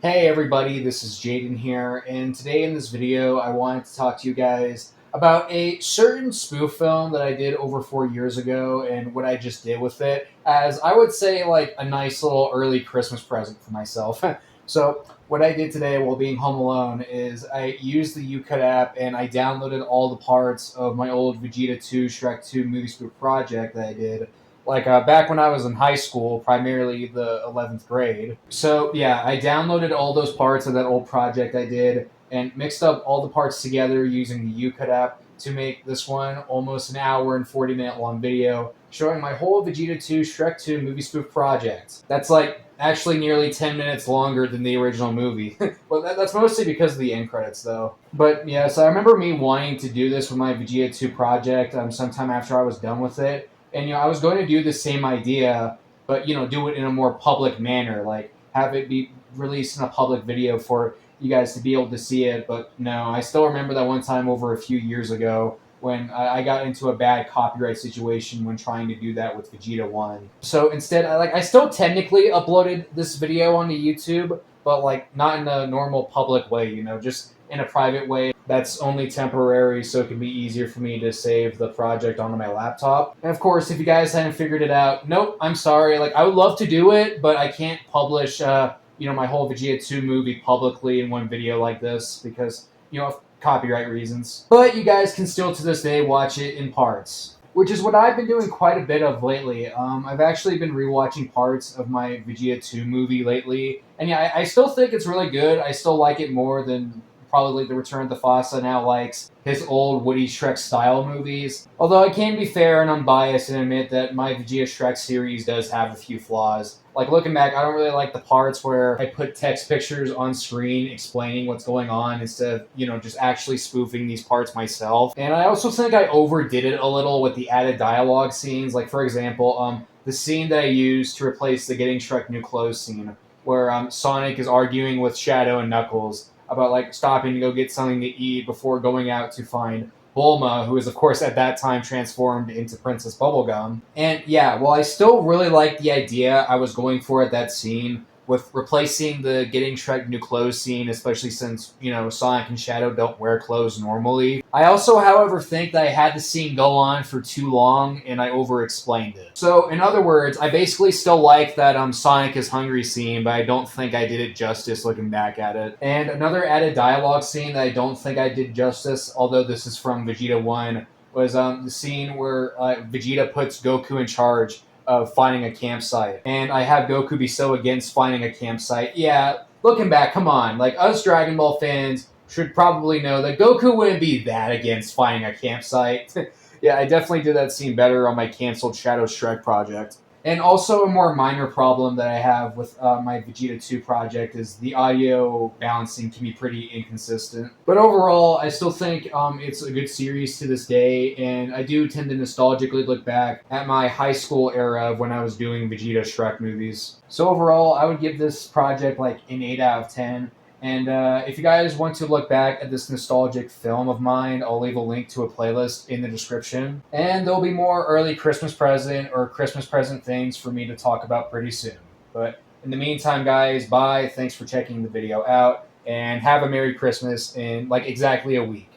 Hey everybody, this is Jaden here, and today in this video I wanted to talk to you guys about a certain spoof film that I did over 4 years ago and what I just did with it, as I would say like a nice little early Christmas present for myself. So what I did today while being home alone is I used the UCut app and I downloaded all the parts of my old Vegeta 2 Shrek 2 movie spoof project that I did back when I was in high school, primarily the 11th grade. So yeah, I downloaded all those parts of that old project I did and mixed up all the parts together using the UCut app to make this one almost an hour and 40-minute long video showing my whole Vegeta 2 Shrek 2 movie spoof project. That's like actually nearly 10 minutes longer than the original movie. Well, that's mostly because of the end credits, though. But yeah, so I remember me wanting to do this with my Vegeta 2 project sometime after I was done with it. And I was going to do the same idea, but do it in a more public manner, like have it be released in a public video for you guys to be able to see it. But no, I still remember that one time over a few years ago when I got into a bad copyright situation when trying to do that with Vegeta 1. So instead, I still technically uploaded this video onto YouTube, but like not in a normal public way, just in a private way that's only temporary, so it can be easier for me to save the project onto my laptop. And of course, if you guys hadn't figured it out, nope, I'm sorry. Like I would love to do it, but I can't publish my whole Vegeta 2 movie publicly in one video like this because of copyright reasons. But you guys can still to this day watch it in parts, which is what I've been doing quite a bit of lately. I've actually been rewatching parts of my Vegeta 2 movie lately, and yeah, I still think it's really good. I still like it more than probably The Return of the Fassa now likes his old Woody Shrek style movies. Although I can be fair and unbiased and admit that my Vegeta Shrek series does have a few flaws. Like looking back, I don't really like the parts where I put text pictures on screen explaining what's going on instead of, just actually spoofing these parts myself. And I also think I overdid it a little with the added dialogue scenes. Like for example, the scene that I used to replace the Getting Shrek New Clothes scene, where Sonic is arguing with Shadow and Knuckles about like stopping to go get something to eat before going out to find Bulma, who is of course at that time transformed into Princess Bubblegum. And yeah, while I still really like the idea I was going for at that scene with replacing the Getting Shrek New Clothes scene, especially since, Sonic and Shadow don't wear clothes normally. I also, however, think that I had the scene go on for too long and I over-explained it. So, in other words, I basically still like that Sonic is hungry scene, but I don't think I did it justice looking back at it. And another added dialogue scene that I don't think I did justice, although this is from Vegeta 1, was the scene where Vegeta puts Goku in charge of finding a campsite. And I have Goku be so against finding a campsite. Yeah, looking back, come on. Like, us Dragon Ball fans should probably know that Goku wouldn't be that against finding a campsite. Yeah, I definitely did that scene better on my canceled Shadow Shrek project. And also a more minor problem that I have with my Vegeta 2 project is the audio balancing can be pretty inconsistent. But overall, I still think it's a good series to this day, and I do tend to nostalgically look back at my high school era of when I was doing Vegeta Shrek movies. So overall, I would give this project like an 8 out of 10. And if you guys want to look back at this nostalgic film of mine, I'll leave a link to a playlist in the description. And there'll be more early Christmas present or Christmas present things for me to talk about pretty soon. But in the meantime, guys, bye. Thanks for checking the video out. And have a Merry Christmas in like exactly a week.